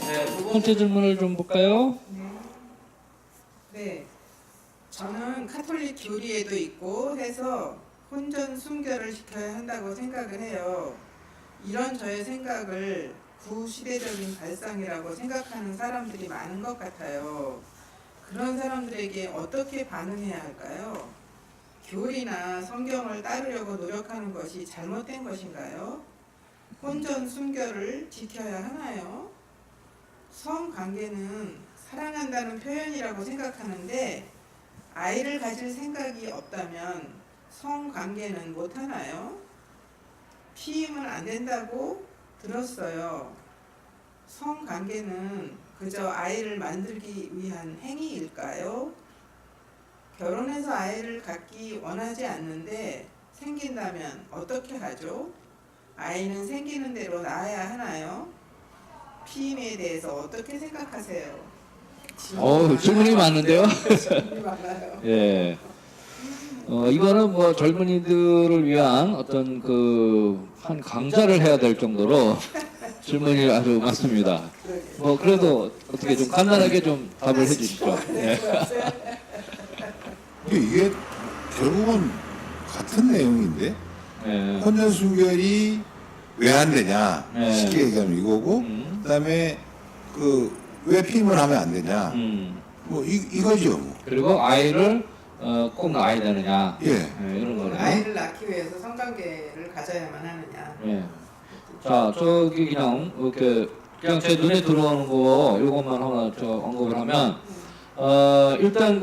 네, 두 번째 질문을 좀 볼까요? 네, 저는 카톨릭 교리에도 있고 해서 혼전 순결을 지켜야 한다고 생각을 해요. 이런 저의 생각을 구시대적인 발상이라고 생각하는 사람들이 많은 것 같아요. 그런 사람들에게 어떻게 반응해야 할까요? 교리나 성경을 따르려고 노력하는 것이 잘못된 것인가요? 혼전 순결을 지켜야 하나요? 성관계는 사랑한다는 표현이라고 생각하는데 아이를 가질 생각이 없다면 성관계는 못하나요? 피임은 안 된다고 들었어요. 성관계는 그저 아이를 만들기 위한 행위일까요? 결혼해서 아이를 갖기 원하지 않는데 생긴다면 어떻게 하죠? 아이는 생기는 대로 낳아야 하나요? 피임에 대해서 어떻게 생각하세요? 질문이 많은데요. 질문이 많아요. 예. 이거는 뭐 젊은이들을 위한 어떤 한 강좌를 해야 될 정도로 질문이 아주 많습니다. 뭐 그래도 어떻게 좀 간단하게 좀 답을 해주시죠. 예. 이게 결국은 같은 내용인데 예. 혼전 순결이 왜 안 되냐 네. 쉽게 얘기하면 이거고 그다음에 왜 피임을 하면 안 되냐 뭐 이거죠 뭐. 그리고 아이를 꼭 낳아야 되느냐. 예. 이런 거네요. 아이를 낳기 위해서 성관계를 가져야만 하느냐. 예. 자, 저기 그냥 제 눈에 들어오는 거 이것만 하나 언급을 하면 일단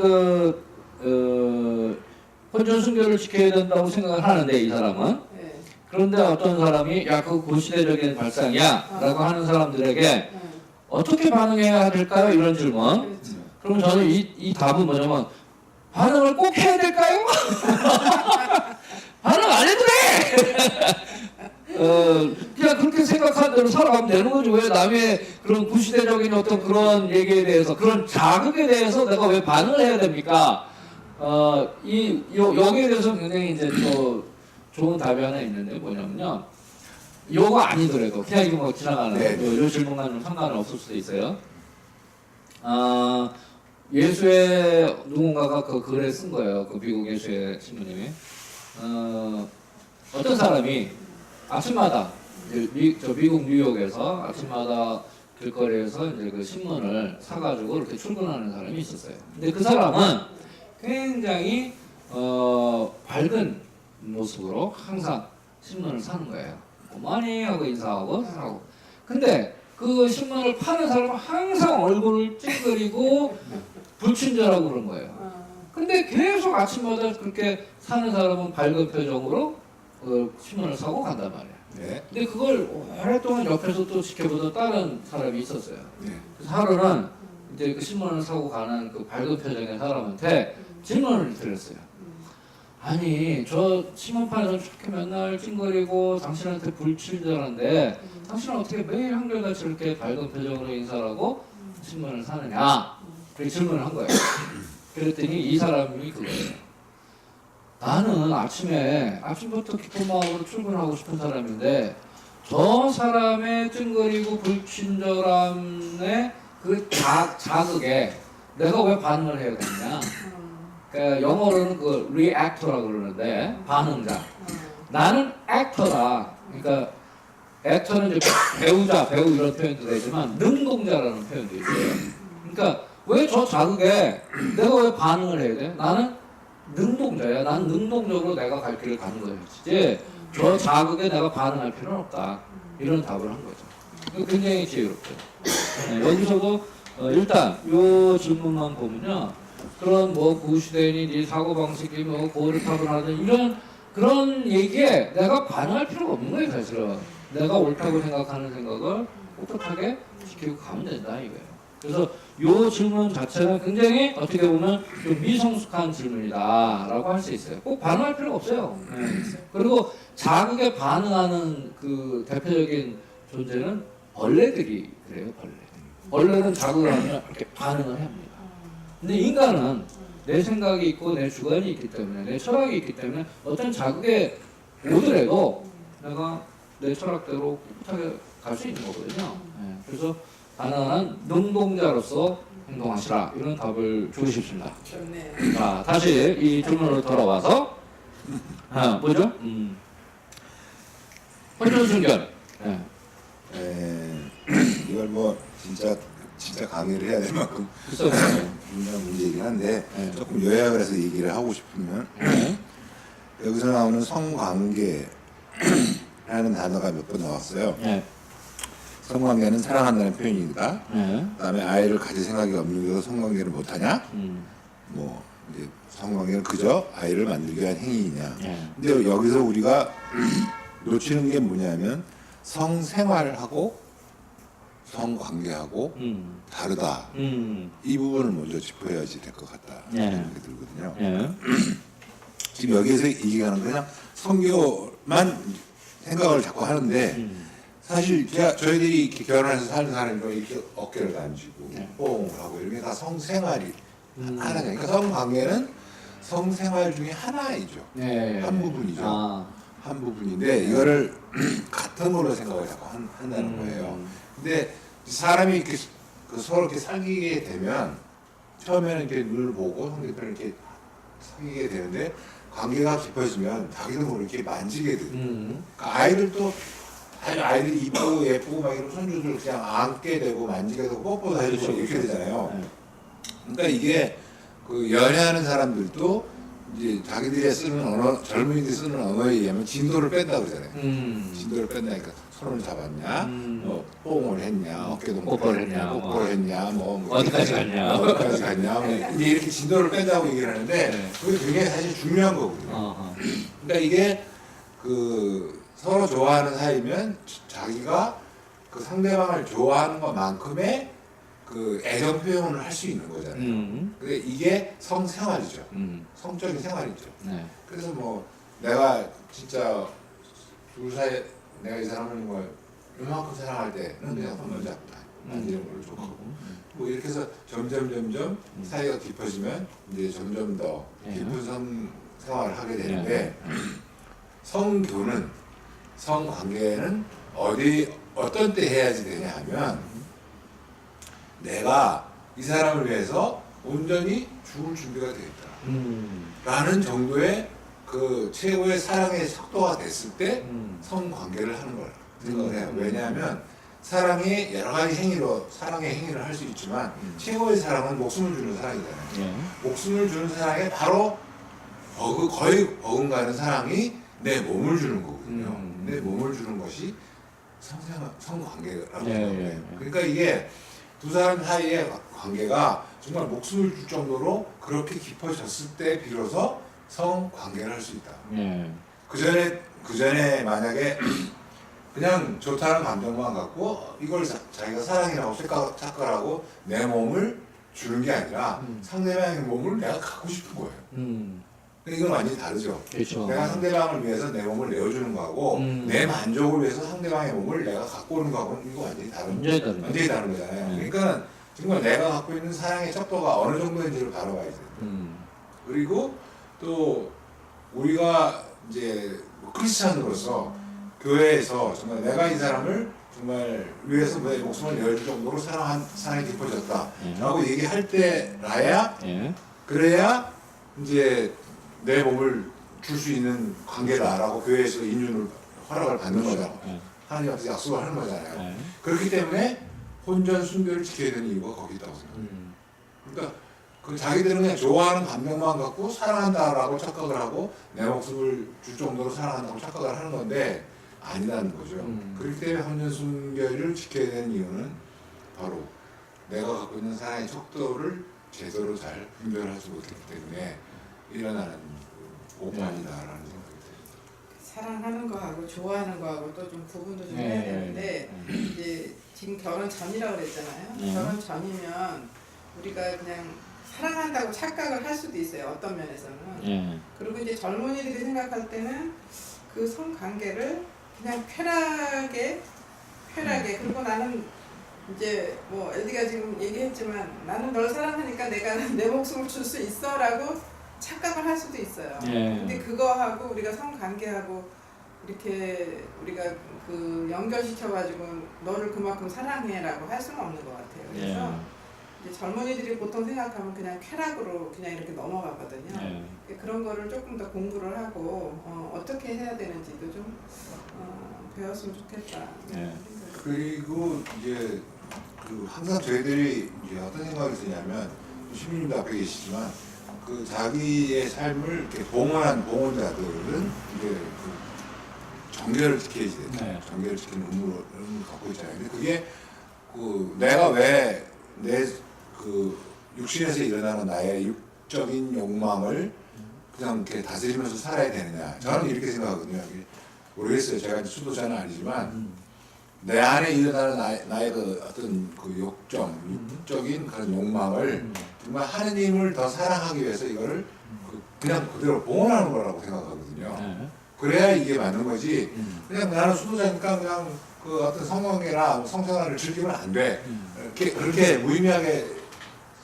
혼전 순결을 지켜야 된다고 생각을 하는데 이 사람은 네. 그런데 어떤 사람이 야 그거 구시대적인 발상이야 라고 하는 사람들에게 어떻게 반응해야 될까요? 이런 질문. 그렇죠. 그럼 저는 이 답은 뭐냐면 반응을 꼭 해야 될까요? 반응 안 해도 돼! 그냥 그렇게 생각하는 대로 살아가면 되는 거지. 왜 남의 그런 구시대적인 어떤 그런 얘기에 대해서, 그런 자극에 대해서 내가 왜 반응을 해야 됩니까? 여기에 대해서 굉장히 이제 또 좋은 답이 하나 있는데 뭐냐면요. 요거 아니더라도, 그냥 이거 뭐 지나가는, 네. 요 질문과는 좀 상관은 없을 수도 있어요. 예수의 누군가가 그 글을 쓴 거예요. 그 미국 예수의 신부님이. 어떤 사람이 아침마다 미국 뉴욕에서 아침마다 길거리에서 이제 그 신문을 사가지고 이렇게 출근하는 사람이 있었어요. 근데 그 사람은 굉장히 밝은 모습으로 항상 신문을 사는 거예요. 많이 하고 인사하고 사고. 근데 그 신문을 파는 사람은 항상 얼굴을 찡그리고 불친절하고 그런 거예요. 근데 계속 아침마다 그렇게 사는 사람은 밝은 표정으로 신문을 사고 간단 말이에요. 네. 근데 그걸 오랫동안 옆에서 또 지켜보던 다른 사람이 있었어요. 네. 그래서 하루는 이제 그 신문을 사고 가는 그 밝은 표정의 사람한테 질문을 드렸어요. 아니 저 신문판에서 저렇게 맨날 찡거리고 당신한테 불친절한데 당신은 어떻게 매일 한결같이 이렇게 밝은 표정으로 인사를 하고 신문을 사느냐 그렇게 질문을 한 거예요. 그랬더니 이 사람이 그거예요. 나는 아침부터 기쁜 마음으로 출근하고 싶은 사람인데 저 사람의 찡거리고 불친절함의 그 자극에 내가 왜 반응을 해야 되느냐. 그러니까 영어로는 그 reactor라고 그러는데 반응자. 나는 actor다. 그러니까 actor는 이제 배우 이런 표현도 되지만 능동자라는 표현도 있어요. 그러니까 왜 저 자극에 내가 왜 반응을 해야 돼? 나는 능동자야. 나는 능동적으로 내가 갈 길을 가는 거지. 저 자극에 내가 반응할 필요는 없다. 이런 답을 한 거죠. 굉장히 지혜롭죠. 여기서도 일단 이 질문만 보면요. 그런 뭐 구시대니 사고방식이 뭐 고르탑을 하든 이런 그런 얘기에 내가 반응할 필요가 없는 거예요. 사실은. 내가 옳다고 생각하는 생각을 꿋꿋하게 지키고 가면 된다 이거예요. 그래서 이 질문 자체는 굉장히 어떻게 보면 좀 미성숙한 질문이다라고 할 수 있어요. 꼭 반응할 필요가 없어요. 그리고 자극에 반응하는 그 대표적인 존재는 벌레들이 그래요. 벌레. 원래는 자극을 하면 이렇게 반응을 합니다. 근데 인간은 내 생각이 있고 내 주관이 있기 때문에 내 철학이 있기 때문에 어떤 자극에 오더라도 내가 내 철학대로 꿋꿋하게 갈 수 있는 거거든요. 예, 그래서 가난한 능동자로서 행동하시라 이런 답을 주고 싶습니다. 좋네요. 자, 다시 이 질문으로 돌아와서 뭐죠? 혼전순결. 예. 이걸 뭐 진짜 강의를 해야 될 만큼 글쎄요. 중요한 문제이긴 한데 네. 조금 요약을 해서 얘기를 하고 싶으면 여기서 나오는 성관계라는 단어가 몇 번 나왔어요. 예. 성관계는 사랑한다는 표현이다. 예. 그다음에 아이를 가질 생각이 없는 게 성관계를 못하냐? 음. 뭐 이제 성관계는 그저 아이를 만들기 위한 행위이냐? 예. 근데 여기서 우리가 놓치는 게 뭐냐면 성생활하고 성관계하고 다르다. 이 부분을 먼저 짚어야지 될 것 같다. 예. 생각이 들거든요. 예. 지금 여기에서 얘기하는 건 그냥 성교만 생각을 자꾸 하는데 사실 저희들이 이렇게 결혼해서 사는 사람이면 이렇게 어깨를 만지고 뽕을 하고 이런 게 다 성생활이 하나가 그러니까 성관계는 성생활 중에 하나이죠. 예. 한 부분이죠. 아. 한 부분인데 이거를 같은 걸로 생각을 자꾸 한다는 거예요. 근데 사람이 이렇게 서로 이렇게 사귀게 되면 처음에는 이렇게 눈을 보고 상대편을 이렇게 사귀게 되는데 관계가 깊어지면 자기도 모르게 이렇게 만지게 돼요. 그러니까 아이들도 아이들이 이쁘고 예쁘고 막 이런 손주들 그냥 안게 되고 만지게 되고 뽀뽀도 해주고 이렇게 되잖아요. 네. 그러니까 이게 그 연애하는 사람들도 이제 자기들이 쓰는 언어, 젊은이들이 쓰는 언어에 의하면 진도를 뺀다 그러잖아요. 진도를 뺀다니까 손을 잡았냐, 뭐 뽕을 했냐, 어깨 동무를 했냐, 뽀뽀를 했냐, 뭐 어디까지 갔냐, 어디까지 갔냐, 뭐 이제 이렇게 진도를 뺀다고 얘기를 하는데 네. 그게 굉장히 사실 중요한 거거든요. 그러니까 이게 그 서로 좋아하는 사이면 자기가 그 상대방을 좋아하는 것만큼의 그 애정 표현을 할 수 있는 거잖아요. 근데 이게 성생활이죠. 성적인 생활이죠. 네. 그래서 뭐 내가 진짜 둘 사이 내가 이 사람을 뭐 이만큼 사랑할 때는 그냥 손을 잡고 만지는 걸로 좋고 뭐 이렇게 해서 점점 사이가 깊어지면 이제 점점 더 깊은 생활을 하게 되는데 성교는 성관계는 어떤 때 해야지 되냐 하면 내가 이 사람을 위해서 온전히 죽을 준비가 되어 있다 라는 정도의 그 최고의 사랑의 속도가 됐을 때 성관계를 하는 걸 생각을 해요. 왜냐하면 사랑이 여러 가지 행위로 사랑의 행위를 할 수 있지만 최고의 사랑은 목숨을 주는 사랑이잖아요. 목숨을 주는 사랑에 바로 거의 버금가는 사랑이 내 몸을 주는 거거든요. 내 몸을 주는 것이 성관계라고 생각해요. 그러니까 이게 두 사람 사이의 관계가 정말 목숨을 줄 정도로 그렇게 깊어졌을 때 비로소 성관계를 할 수 있다. 그 전에 만약에 그냥 좋다는 감정만 갖고 이걸 자기가 사랑이라고 착각하고 내 몸을 주는 게 아니라 상대방의 몸을 내가 갖고 싶은 거예요. 근데 이건 완전히 다르죠. 그렇죠. 내가 상대방을 위해서 내 몸을 내어주는 거하고 내 만족을 위해서 상대방의 몸을 내가 갖고 오는 거하고는 이거 완전히 다른 거잖아요. 그러니까 정말 내가 갖고 있는 사랑의 척도가 어느 정도인지를 바라봐야 돼요. 그리고 또 우리가 이제 크리스찬으로서 교회에서 정말 내가 이 사람을 정말 위해서 내 목숨을 내어줄 정도로 사랑이 깊어졌다라고 얘기할 때라야 그래야 이제 내 몸을 줄 수 있는 관계다라고 교회에서 인준을 허락을 받는 거잖아요. 하나님 앞에서 약속을 하는 거잖아요. 그렇기 때문에 혼전 순결을 지켜야 되는 이유가 거기 있다고 생각해요. 그러니까 그 자기들은 그냥 좋아하는 감정만 갖고 사랑한다라고 착각을 하고 내 목숨을 줄 정도로 사랑한다고 착각을 하는 건데 아니라는 거죠. 그렇기 때문에 혼전 순결을 지켜야 되는 이유는 바로 내가 갖고 있는 사랑의 척도를 제대로 잘 분별하지 못했기 때문에 일어나는 오판이다라는 생각이 듭니다. 사랑하는 거하고 좋아하는 거하고 또 좀 구분도 좀 해야 되는데 이제 지금 결혼 전이라고 그랬잖아요. 결혼 전이면 우리가 그냥 사랑한다고 착각을 할 수도 있어요. 어떤 면에서는. 그리고 이제 젊은이들이 생각할 때는 그 성관계를 그냥 쾌락에 그리고 나는 이제 뭐 엘디가 지금 얘기했지만 나는 널 사랑하니까 내가 내 목숨을 줄 수 있어라고 착각을 할 수도 있어요. 예. 근데 그거하고 우리가 성관계하고 이렇게 우리가 그 연결시켜가지고 너를 그만큼 사랑해라고 할 수는 없는 것 같아요. 그래서 이제 젊은이들이 보통 생각하면 그냥 쾌락으로 그냥 이렇게 넘어가거든요. 그런 거를 조금 더 공부를 하고 어떻게 해야 되는지도 좀 배웠으면 좋겠다. 그리고 이제 그 항상 저희들이 이제 어떤 생각이 드냐면 시민님도 앞에 계시지만 그 자기의 삶을 이렇게 봉헌한 봉헌자들은 이제 그 정결을 지켜야지 되죠. 정결을 지키는 의무를 갖고 있잖아요. 근데 그게 그 내가 왜 내 그 육신에서 일어나는 나의 육적인 욕망을 그냥 이렇게 다스리면서 살아야 되느냐. 저는 이렇게 생각하거든요. 모르겠어요. 제가 수도자는 아니지만 내 안에 일어나는 나의 그 어떤 그 육적인 그런 욕망을 정말 하느님을 더 사랑하기 위해서 이거를 그냥 그대로 봉헌하는 거라고 생각하거든요. 그래야 이게 맞는 거지. 그냥 나는 수도자니까 그냥 그 어떤 성관계나 성생활을 즐기면 안 돼. 그렇게 무의미하게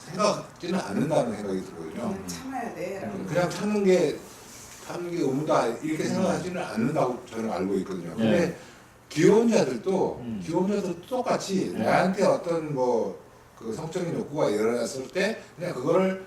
생각지는 않는다는 생각이 들거든요. 참아야 돼. 그냥 참는 게 의무다 이렇게 생각하지는 않는다고 저는 알고 있거든요. 근데 기혼자들도 똑같이 나한테 어떤 뭐 그 성적인 욕구가 일어났을 때 그냥 그거를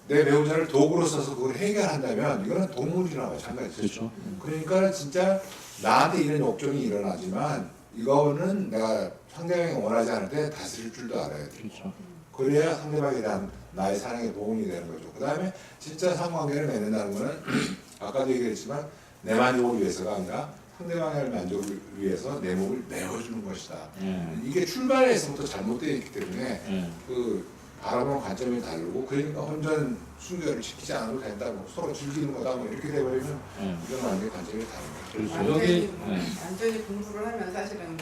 내 배우자를 도구로 써서 그걸 해결한다면 이거는 동물이나 마찬가지죠. 그렇죠. 그러니까 진짜 나한테 이런 욕정이 일어나지만 이거는 내가 상대방이 원하지 않을 때 다스릴 줄도 알아야 돼. 그렇죠. 그래야 상대방에 대한 나의 사랑의 보응이 되는 거죠. 그 다음에 진짜 상관계를 맺는다는 거는 아까도 얘기했지만 내 만족을 위해서가 아니라 상대방의 만족을 위해서 내 몸을 내어주는 것이다. 이게 출발에서부터 잘못되어 있기 때문에 그 바라보는 관점이 다르고 그러니까 혼전 순결을 지키지 않아도 된다. 뭐 서로 즐기는 거다. 뭐 이렇게 되버리면 이건 완전히 관점이 다른 거죠. 그렇죠. 완전히 공부를 하면 사실은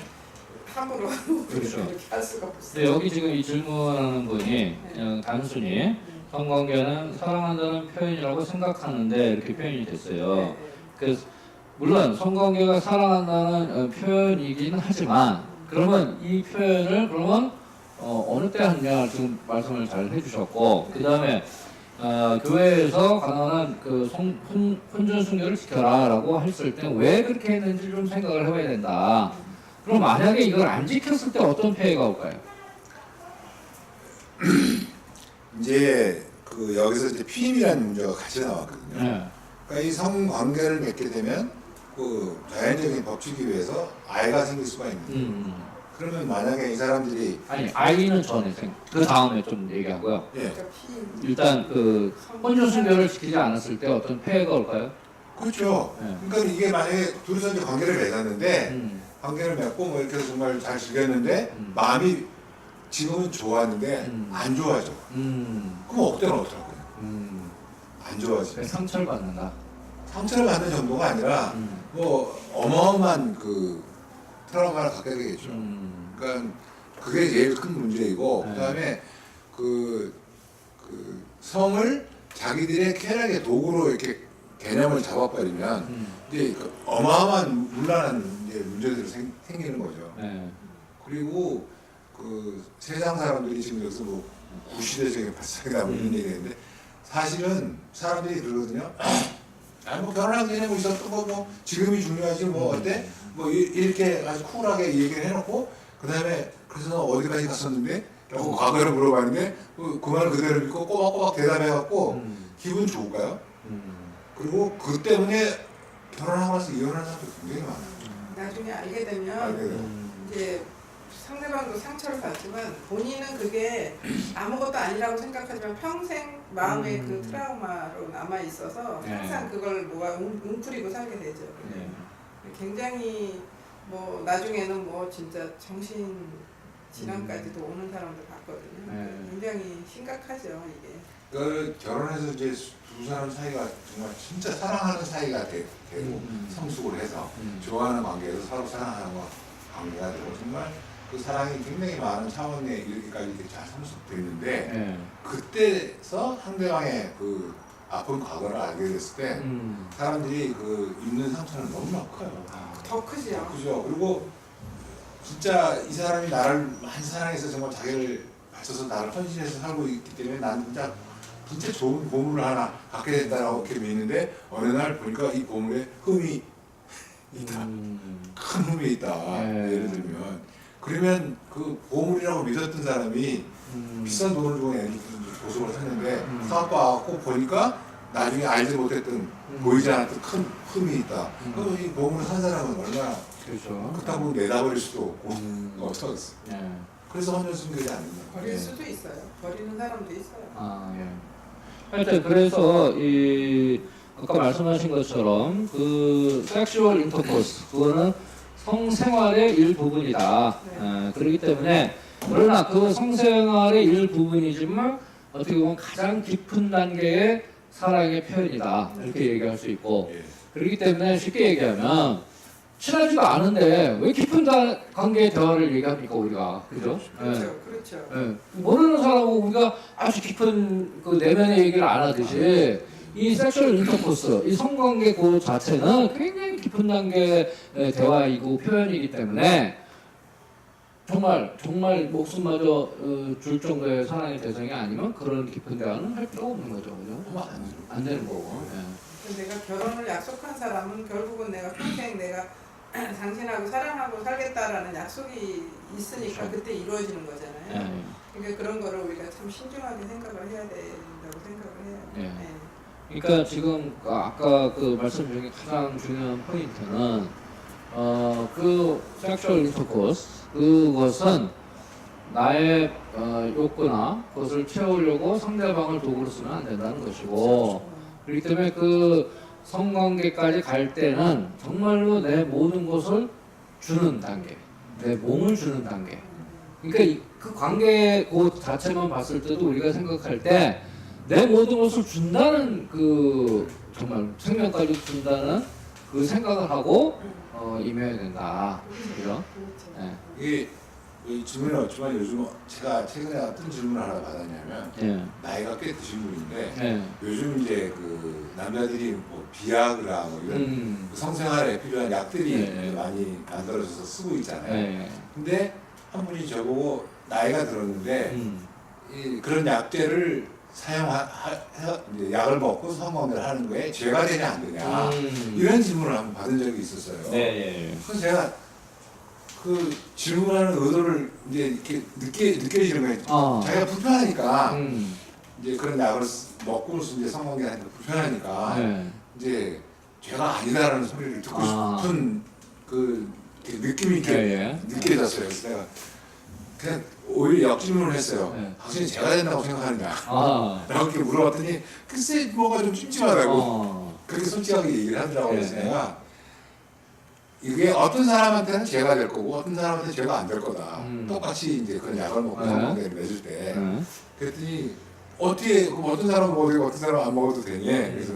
함부로 그렇죠. 이렇게 할 수가 없어요. 근데 여기 지금 이 질문하는 분이 단순히 성관계는 사랑한다는 표현이라고 생각하는데 이렇게 표현이 됐어요. 그래서 물론 성관계가 사랑한다는 표현이기는 하지만 그러면 이 표현을 그러면 어느 때 하느냐 지금 말씀을 잘 해주셨고 그 다음에 교회에서 가난한 그 혼전 순결을 지켜라라고 했을 때 왜 그렇게 했는지 좀 생각을 해봐야 된다. 그럼 만약에 이걸 안 지켰을 때 어떤 폐해가 올까요? 이제 그 여기서 이제 피임이라는 문제가 같이 나왔거든요. 그러니까 이 성관계를 맺게 되면 그 자연적인 법칙에 의해서 아이가 생길 수가 있는. 그러면 만약에 이 사람들이 아니 아이는 전에 그 다음에 좀 얘기하고요. 일단 그 혼전 순결을 지키지 않았을 때 어떤 폐해가 올까요? 그렇죠. 그러니까 이게 만약에 둘이서 이제 관계를 맺었는데 관계를 맺고 뭐 이렇게 정말 잘 즐겼는데 마음이 지금은 좋았는데 안 좋아져. 그럼 그때는 어떡하고요? 안 좋아지. 상처를 받는다. 상처를 받는 정도가 아니라 뭐 어마어마한 그 트라우마를 갖게 되겠죠. 그러니까 그게 제일 큰 문제이고 그다음에 그 성을 자기들의 쾌락의 도구로 이렇게 개념을 잡아버리면 이제 그 어마어마한 문란한 이제 문제들이 생기는 거죠. 그리고 그 세상 사람들이 지금 여기서 뭐 구시대적인 발상이다 뭐 이런 얘기했는데 사실은 사람들이 그러거든요. 아니 뭐 결혼하기 전에 뭐 있었던 거 뭐 지금이 중요하지 뭐 어때? 뭐 이렇게 아주 쿨하게 얘기를 해놓고 그 다음에 그래서 너 어디까지 갔었는데? 라고 과거를 물어봤는데 그 말을 그대로 믿고 꼬박꼬박 대답해갖고 기분 좋을까요? 그리고 그 때문에 결혼하고 나서 이혼하는 사람도 굉장히 많아요. 나중에 알게 되면 이제 상대방도 상처를 받지만 본인은 그게 아무것도 아니라고 생각하지만 평생 마음에 그 트라우마로 남아 있어서 항상 그걸 뭐가 웅크리고 살게 되죠. 굉장히 뭐 나중에는 뭐 진짜 정신 질환까지도 오는 사람도 봤거든요. 굉장히 심각하죠 이게. 그 결혼해서 이제 두 사람 사이가 정말 진짜 사랑하는 사이가 되고 성숙을 해서 좋아하는 관계에서 서로 사랑하는 관계가 되고 정말 그 사랑이 굉장히 많은 차원에 이렇게까지 이렇게 잘 성숙됐는데 그때서 상대방의 그 아픈 과거를 알게 됐을 때 사람들이 그 입는 상처는 너무나 커요. 더 크지요. 그죠. 그리고 진짜 이 사람이 나를 많이 사랑해서 정말 자기를 바쳐서 나를 헌신해서 살고 있기 때문에 나는 진짜 좋은 보물을 하나 갖게 된다라고 이렇게 믿는데 어느 날 보니까 이 보물에 흠이 있다. 큰 흠이 있다. 예를 들면 그러면 그 보물이라고 믿었던 사람이 비싼 돈을 주고 보석을 샀는데 사갖고 와갖고 보니까 나중에 알지 못했던 보이지 않았던 큰 흠이 있다. 그럼 이 보물을 산 사람은 얼마나 그렇죠. 그렇다고 내다버릴 수도 없고 어떡하겠어. 예. 그래서 헌혈순교지 않느냐. 버릴 수도 있어요. 버리는 사람도 있어요. 아, 예. 하여튼 그래서 이 아까 말씀하신 것처럼 그 섹슈얼 인터코스 그거는 성생활의 일부분이다. 네. 그렇기 때문에 그러나 그 성생활의 일부분이지만 어떻게 보면 가장 깊은 단계의 사랑의 표현이다. 이렇게 얘기할 수 있고 예. 그렇기 때문에 쉽게 얘기하면 친하지도 않은데 왜 깊은 관계의 대화를 얘기합니까 우리가 그죠? 그렇죠, 예. 그렇죠. 예. 모르는 사람하고 우리가 아주 깊은 그 내면의 얘기를 안 하듯이 이 섹슈얼 인터코스, 이 성관계 그 자체는 굉장히 깊은 단계의 대화이고 표현이기 때문에 정말 목숨마저 줄 정도의 사랑의 대상이 아니면 그런 깊은 대화는 할 필요가 없는 거죠, 그죠? 안 되는 거고. 예. 내가 결혼을 약속한 사람은 결국은 내가 평생 내가 당신하고 사랑하고 살겠다라는 약속이 있으니까 그렇죠. 그때 이루어지는 거잖아요. 예. 그러니까 그런 거를 우리가 참 신중하게 생각을 해야 된다고 생각을 해요. 예. 네. 그러니까 지금 아까 그 말씀 중에 가장 중요한 포인트는 그 섹슈얼 인터코스 그것은 나의 욕구나 그것을 채우려고 상대방을 도구로 쓰면 안 된다는 것이고 그렇기 때문에 그 성관계까지 갈 때는 정말로 내 모든 것을 주는 단계, 내 몸을 주는 단계. 그러니까 그 관계 그 자체만 봤을 때도 우리가 생각할 때 내 모든 것을 준다는 그 정말 생명까지 준다는 그 생각을 하고 임해야 된다. 그죠? 네. 이게 이 질문이 없지만 요즘 제가 최근에 어떤 질문을 하나 받았냐면 예. 나이가 꽤 드신 분인데 예. 요즘 이제 그 남자들이 뭐 비아그라 뭐 이런 그 성생활에 필요한 약들이 네. 많이 만들어져서 쓰고 있잖아요. 예. 근데 한 분이 저보고 나이가 들었는데 이 그런 약제를 이제 약을 먹고 성관계를 하는 거에 죄가 되냐 안 되냐 이런 질문을 한번 받은 적이 있었어요. 네. 예. 그래서 제가 그 질문하는 의도를 이제 이렇게 느껴지는 거예요. 자기가 불편하니까 이제 그런 약을 먹고서 이제 성관계를 하니까 불편하니까 네. 이제 죄가 아니다라는 소리를 듣고 싶은 그 느낌이 이렇게 예. 느껴졌어요. 그래서 내가 그냥 오히려 역질문을 했어요. 네. 당신이 죄가 된다고 생각하느냐? 아. 라고 이렇게 물어봤더니 글쎄 뭐가 좀 찜찜하다고 그렇게 솔직하게 얘기를 하더라고요. 그래서 네. 내가 이게 어떤 사람한테는 죄가 될 거고 어떤 사람한테는 죄가 안 될 거다. 똑같이 이제 그런 약을 먹고 성관계를 맺을 때 그랬더니 어떻게 그럼 어떤 사람은 먹어도 되고 어떤 사람은 안 먹어도 되니? 그래서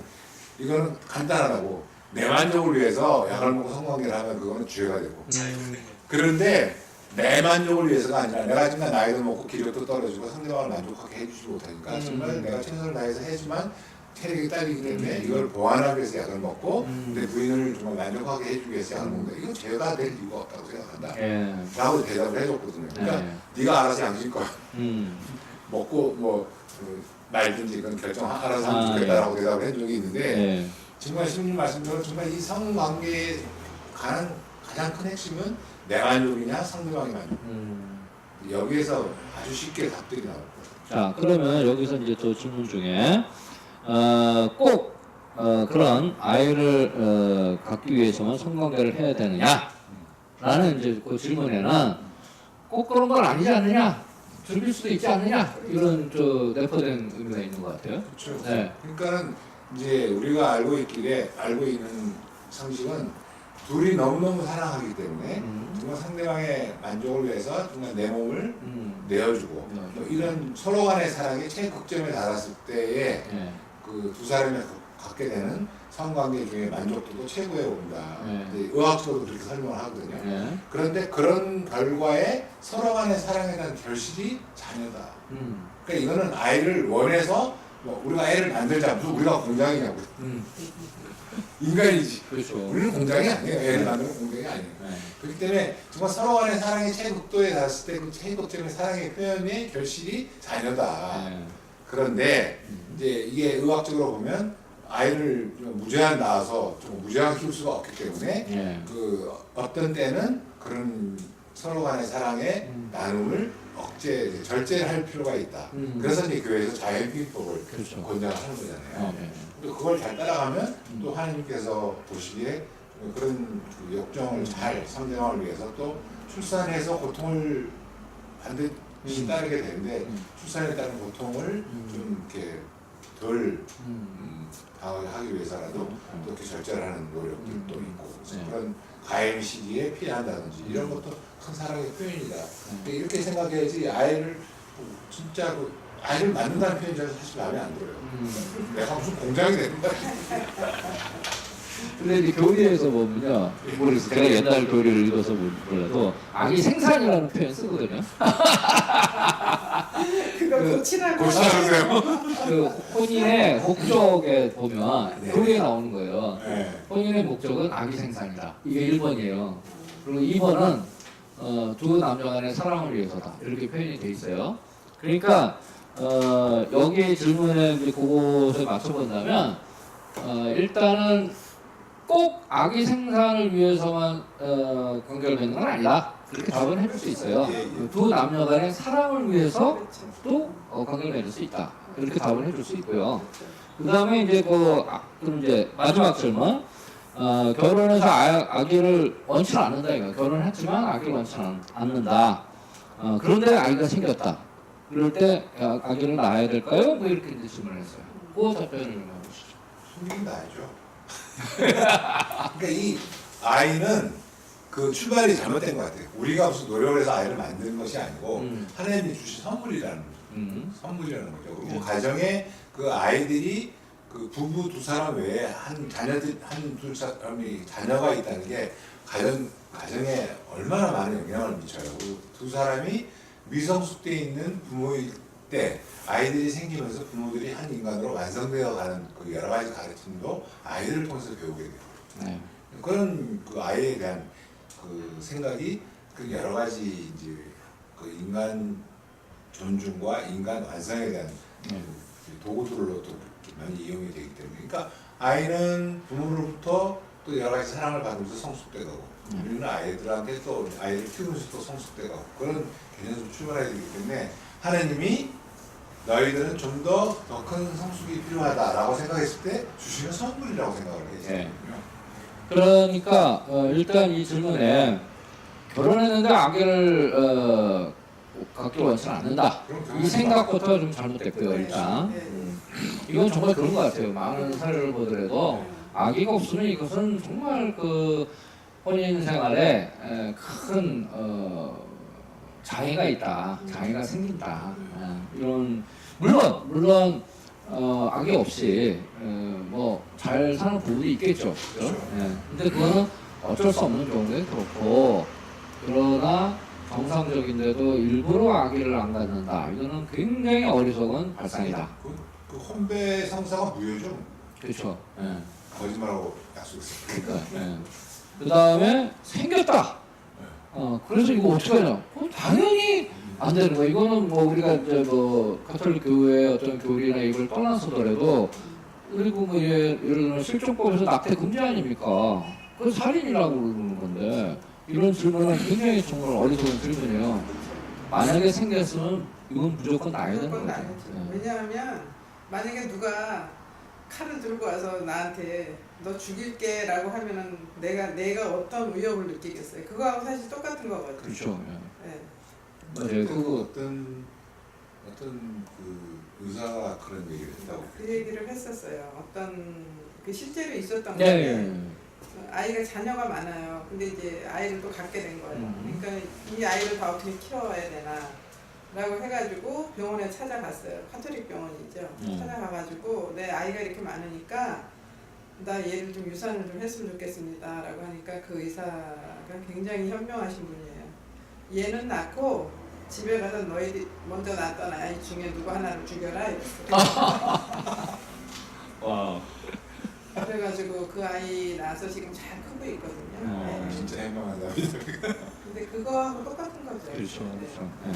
이거는 간단하다고 내 만족을 위해서 약을 먹고 성관계를 하면 그거는 죄가 되고 그런데 내 만족을 위해서가 아니라 내가 정말 나이도 먹고 기력도 떨어지고 상대방을 만족하게 해주지 못하니까 정말 내가 최선을 다해서 해지만 체력이 딸리기 때문에 이걸 보완하기 위해서 약을 먹고 내 부인을 정말 만족하게 해주기 위해서 약을 먹는다. 이거 죄가 될 이유가 없다고 생각한다. 예. 라고 대답을 해줬거든요. 그러니까 네가 알아서 양심껏 먹고 뭐 말든지 그건 결정 알아서 하면 좋겠다라고 대답을 한 적이 있는데 정말 신님 말씀대로 정말 이 성관계에 가는 가장 큰 핵심은 내 만족이냐 상대방의 만족. 여기에서 아주 쉽게 답들이 나올 거예요. 자, 그러면 여기서 이제 또 질문 중에 꼭 그런 아이를 갖기 위해서만 성관계를 해야 되느냐? 라는 이제 그 질문에는 꼭 그런 건 아니지 않느냐? 즐길 수도 있지 않느냐? 이런 내포된 의미가 있는 것 같아요. 그렇죠. 네. 그러니까는 이제 우리가 알고 있는 상식은 둘이 너무너무 사랑하기 때문에 정말 상대방의 만족을 위해서 정말 내 몸을 내어주고 뭐 이런 서로 간의 사랑이 최극점에 달았을 때에 그 두 사람이 갖게 되는 성관계 중에 만족도도 최고에 오른다. 의학적으로 그렇게 설명을 하거든요. 그런데 그런 결과에 서로 간의 사랑에 대한 결실이 자녀다. 그러니까 이거는 아이를 원해서 뭐 우리가 애를 만들자 무슨 우리가 공장이냐고. 인간이지. 그렇죠. 우리는 공장이 아니에요. 애를 만드는 공장이 아니에요. 네. 그렇기 때문에 정말 서로 간의 사랑의 최극도에 닿았을 때 그 최극적인 사랑의 표현의 결실이 자녀다. 네. 그런데 이제 이게 의학적으로 보면 아이를 무제한 낳아서 좀 무제한 키울 수가 없기 때문에 네. 그 어떤 때는 그런 서로 간의 사랑의 나눔을 절제를 할 필요가 있다. 그래서 이제 교회에서 자연기법을 그렇죠. 권장하는 거잖아요. 네. 또 그걸 잘 따라가면 또 하나님께서 보시기에 그런 그 역정을 잘 상대방을 위해서 또 출산해서 고통을 반드시 따르게 되는데 출산에 따른 고통을 좀 이렇게 덜 당하게 하기 위해서라도 또 이렇게 절제를 하는 노력들도 있고 그래서 그런 가임 시기에 피한다든지 이런 것도 큰 사랑의 표현이다. 근데 이렇게 생각해야지 아이를 진짜 그 아이를 낳는다는 표현이 저는 사실 마음에 안 들어요. 내가 무슨 공장이 된다. 근데 이제 교리에서 보면요, 모르겠어요. 제가 옛날 교리를 읽어서 몰라도 아기 생산이라는 표현 쓰거든요. 그거 고치라고. 고치라고요. 그 혼인의 목적에 보면 네. 교리에 나오는 거예요. 네. 혼인의 목적은 아기 생산이다. 이게 1번이에요. 그리고 2번은 두 남녀 간의 사랑을 위해서다. 이렇게 표현이 돼 있어요. 그러니까 여기 질문에 이제 그것을 맞춰본다면 일단은 꼭 아기 생산을 위해서만 관계를 맺는 건 아니다. 그렇게 답은 해줄 수 있어요. 두 남녀 간의 사랑을 위해서 또 관계를 맺을 수 있다. 이렇게 답을 해줄 수 있고요. 그 다음에 이제 그럼 이제 마지막 질문. 결혼해서 아기를 원치는 않는다. 이거 결혼했지만 아기를 원치는 않는다. 그런데 아기가 생겼다. 그럴 때 아기를 낳아야 될까요? 뭐 이렇게 이제 질문했어요. 그 답변을 해보시죠. 숨기긴 나야죠. 그러니까 이 아이는 그 출발이 잘못된 것 같아요. 우리가 무슨 노력을 해서 아이를 만드는 것이 아니고 하나님이 주신 선물이라는 거죠. 그리고 가정에 그 아이들이 그 부부 두 사람 외에 한두 사람이 자녀가 있다는 게 가정에 얼마나 많은 영향을 미쳐요. 그리고 두 사람이 미성숙돼 있는 부모일 때 아이들이 생기면서 부모들이 한 인간으로 완성되어 가는 그 여러 가지 가르침도 아이들을 통해서 배우게 돼요. 네. 그런 그 아이에 대한 그 생각이 그 여러 가지 이제 그 인간 존중과 인간 완성에 대한 그 도구들로도 많이 이용이 되기 때문에, 그러니까 아이는 부모로부터 또 여러 가지 사랑을 받으면서 성숙돼가고 우리는 아이들한테 또 아이를 키우면서 또 성숙돼가고 그런 개념으로 출발해야 되기 때문에 하나님이 너희들은 좀 더 큰 성숙이 필요하다라고 생각했을 때 주시는 선물이라고 생각을 해요. 그러니까 일단 이 질문에 결혼했는데 아기를 갖기 원치는 않는다. 이 생각부터 좀 잘못됐고요. 일단 이건 정말 그런 것 같아요. 많은 사례를 보더라도 아기가 없으면 이것은 정말 그 혼인 생활에 큰 장애가 있다. 장애가 생긴다. 이런 물론 아기 없이 뭐 잘 사는 부부도 있겠죠. 그렇죠? 근데 그거는 어쩔 수 없는 경우에 그렇고, 그러나 정상적인데도 일부러 아기를 안 갖는다. 이거는 굉장히 어리석은 발상이다. 그 혼배 상사가 무효죠. 그렇죠. 거짓말하고 약속했어요. 그러니까. 그 다음에 생겼다. 그래서 이거 어떻게 하냐? 당연히 안 되는 거야. 이거는 뭐 우리가 이제 뭐 가톨릭 교회의 어떤 교리나 이걸 떠나서더라도, 그리고 뭐 예를 들면 실종법에서 낙태 금지 아닙니까? 그건 살인이라고 부르는 건데, 이런 질문은 굉장히 정말 어리석은 질문이에요. 만약에 생겼으면 이건 무조건 나야 되는 무조건 거죠. 나야죠. 왜냐하면 만약에 누가 칼을 들고 와서 나한테 너 죽일게 라고 하면은 내가 어떤 위협을 느끼겠어요. 그거하고 사실 똑같은 거거든요. 그렇죠. 네. 맞아요. 그거 어떤 그 의사가 그런 얘기를 했다고. 그 얘기를 했었어요. 어떤 그 실제로 있었던 네. 건데 아이가 자녀가 많아요. 근데 이제 아이를 또 갖게 된 거예요. 그러니까 이 아이를 다 어떻게 키워야 되나 라고 해가지고 병원에 찾아갔어요. 카톨릭 병원이죠. 찾아가가지고 내 아이가 이렇게 많으니까 나 얘를 좀 유산을 좀 했으면 좋겠습니다 라고 하니까 그 의사가 굉장히 현명하신 분이에요. 얘는 낳고 집에 가서 너희들 먼저 낳았던 아이 중에 누구 하나를 죽여라 이랬어요. 와. 그래가지고 그 아이 낳아서 지금 잘 크고 있거든요. 네. 진짜 행복하다. 근데 그거하고 똑같은 거죠. 그렇죠. 네. 그렇죠. 네.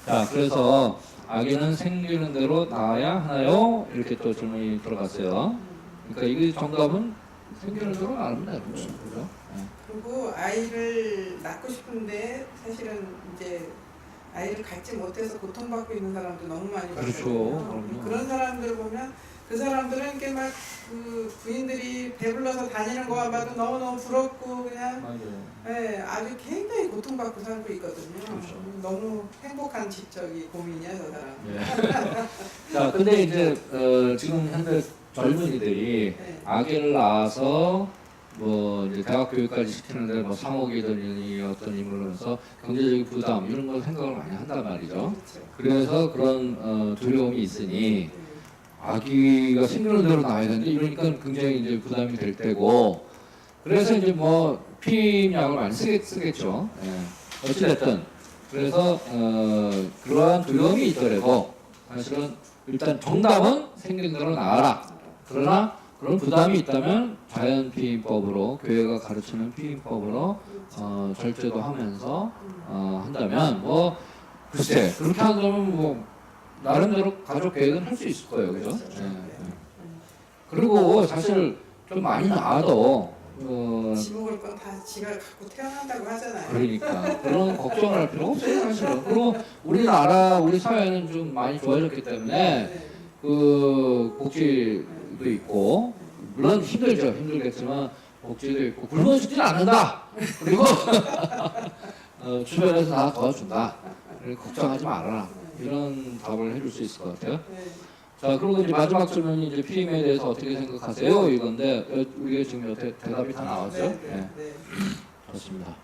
자, 그래서 아기는 생기는 대로 낳아야 하나요? 이렇게 또 질문이 들어갔어요. 그러니까 이게 정답은 생기는 대로 낳으면 되는 거죠. 그죠? 네. 그리고 아이를 낳고 싶은데 사실은 이제 아이를 갖지 못해서 고통받고 있는 사람도 너무 많이 그렇죠. 봤거든요. 그럼요. 그런 사람들을 보면 그 사람들은 이렇게 막 그 부인들이 배불러서 다니는 거만 봐도 너무너무 부럽고 그냥 맞아요. 예, 아주 굉장히 고통받고 살고 있거든요. 그렇죠. 너무 행복한 지적이 고민이야 저 사람. 예. 자, 근데 이제 지금 현재 젊은이들이 네. 아기를 낳아서 뭐 이제 대학 교육까지 시키는데 뭐 3억이든 어떤 인물로서 경제적인 부담 이런 걸 생각을 많이 한단 말이죠. 그렇죠. 그래서 그런 두려움이 있으니 아기가 생기는 대로 낳아야 되는데 이러니까 굉장히 이제 부담이 될 때고 그래서 이제 뭐 피임약을 많이 쓰겠죠. 예. 어찌됐든 그래서 그러한 두려움이 있더라도 사실은 일단 정답은 생긴 대로 낳아라. 그러나 그런 부담이 있다면 자연 피임법으로 교회가 가르치는 피임법으로 절제도 하면서 한다면 뭐 글쎄 그렇게 한다면 뭐 나름대로 가족 계획은 할 수 있을 거예요, 그죠? 예. 그리고 사실 좀 많이 나아도 지 먹을 건 다 지가 갖고 태어난다고 하잖아요. 그러니까 그런 걱정을 할 필요가 없어요, 사실은. 그리고 우리나라 우리 사회는 좀 많이 좋아졌기 때문에 네. 그 복지도 있고 물론 힘들겠지만 복지도 있고 굶어 죽지는 않는다. 그리고 주변에서 다 도와준다. 그리고 걱정하지 말아라. 이런 답을 해줄 수 있을 것 같아요. 네. 자, 그리고 이제 마지막 질문이 이제 피임에 대해서 어떻게 생각하세요? 이건데 이게 지금 대답이 다 나왔죠? 네. 네. 네. 좋습니다.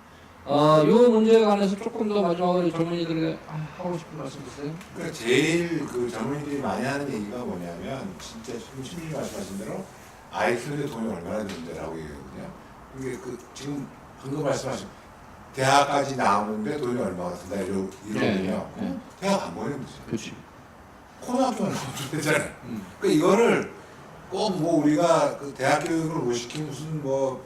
이 문제에 관해서 조금 더 마지막으로 젊은이들에게 하고 싶은 말씀 있으세요? 그러니까 제일 그 젊은이들이 많이 하는 얘기가 뭐냐면 진짜 신님 말씀하신 대로 아이 키우는데 돈이 얼마나 드는데라고 얘기하거든요. 이게 그 지금 방금 말씀하신 대학까지 나오는데 돈이 얼마가 든다 이러면요. 네. 대학 안 보내면 되죠. 그렇지. 고등학교만 나오면 되잖아요. 그러니까 이거를 꼭 뭐 우리가 그 대학 교육을 못 시킨 무슨 뭐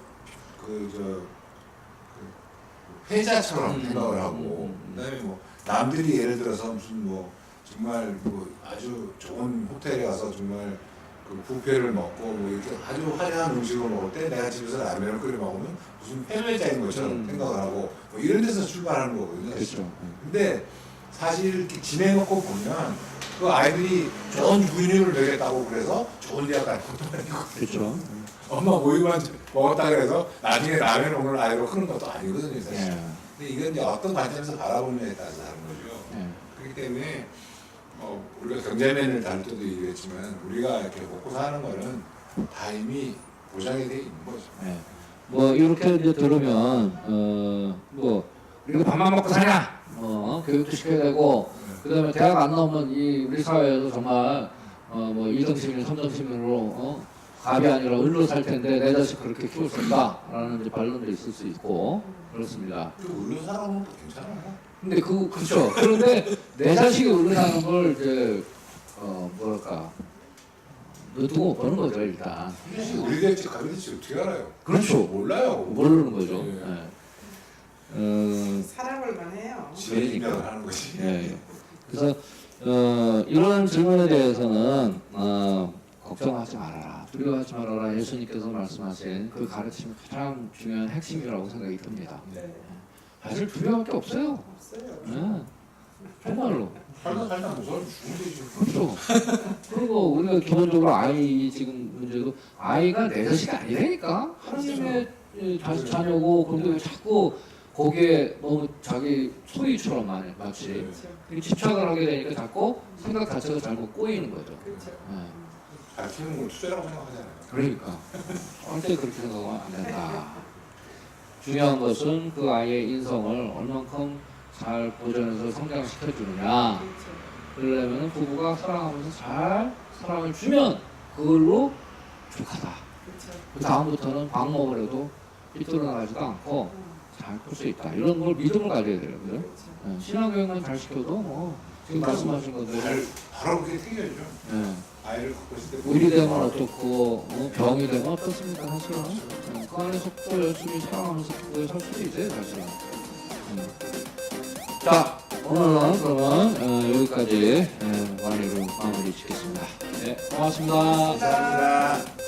회자처럼 생각을 하고 그다음에 뭐 남들이 예를 들어서 무슨 뭐 정말 뭐 아주 좋은 호텔에 가서 정말 그 뷔페를 먹고 뭐 이렇게 아주 화려한 음식을 먹을 때 내가 집에서 라면을 끓여 먹으면 무슨 패배자인 것처럼 생각을 하고 뭐 이런 데서 출발하는 거거든요. 그렇죠. 근데 사실 이렇게 지내놓고 보면 그 아이들이 좋은 분유를 먹였다고 그래서 좋은 대학 갈 것도 아니고 그렇죠. 엄마 모유만 먹었다 그래서 나중에 라면 먹는 아이로 크는 것도 아니거든요 사실. 예. 근데 이건 이제 어떤 관점에서 바라보느냐에 따라서 다른 거죠. 예. 그렇기 때문에 우리가 경제면을 다룰 때도 얘기했지만 우리가 이렇게 먹고 사는 거는 다 이미 보장이 돼 있는 거죠. 예. 뭐 이렇게 이제 들으면 뭐 우리가 밥만 먹고 사냐? 교육도 시켜야 되고 그다음에 대학 안 나오면 이 우리 사회에서 정말 뭐 2등 시민, 3등 시민으로 갑이 아니라 을로 살 텐데 내 자식 그렇게 키울 수 없다라는 이제 반론도 있을 수 있고 그렇습니다. 울려 살아보면 또 괜찮아요. 근데 그렇죠. 그런데 내 자식이 을로 사는 걸 이제 뭐랄까 놔두고 못 보는 거죠 일단. 우리 대체 가비 대체 어떻게 알아요? 그렇죠. 몰라요. 모르는 거죠. 예. 살아볼만 해요. 지혜입력을 하는 거지. 예. 그래서 이런 질문에 대해서는 걱정하지 말아라, 두려워하지 말아라 예수님께서 말씀하신 그 가르침이 가장 중요한 핵심이라고 생각이 듭니다. 네. 사실 두려워할 게 없어요. 없어요. 예. 정말로. 살다 무서워 죽으면 되지. 그렇죠. 그리고 우리가 기본적으로 아이 지금 문제도 아이가 내 자식이 아니라니까 하나님의 자녀고 근데 왜 자꾸 거기에 너무 자기 소유처럼 마치 그렇죠. 집착을 하게 되니까 자꾸 생각 자체가 잘못 꼬이는 거죠. 그렇죠. 예. 잘 키우는 걸 투자라고 생각하잖아요. 그러니까 절대 그렇게 생각하면 안 된다. 중요한 것은 그 아이의 인성을 얼만큼 잘 보존해서 성장시켜 주느냐. 그렇죠. 그러려면 부부가 사랑하면서 잘 사랑을 주면 그걸로 족하다. 그렇죠. 그 다음부터는 밥 먹으려도 삐뚤어 나가지도 않고 잘 클 수 있다. 이런 걸 믿음을 가져야 돼요. 그죠? 네. 신앙교육만 잘 시켜도 뭐 지금 말씀하신 것대로 바로 그게 튀겨죠. 네. 아이를 갖고 있을 때 의리 되면 어떻고 병이 되면 어떻습니까 사실은. 네. 그 안에서 또 열심히 살아가면서 그거에 살 수도 있어요 사실은. 자 오늘은 그러면 여기까지 완료를 마무리 짓겠습니다. 네 고맙습니다. 감사합니다.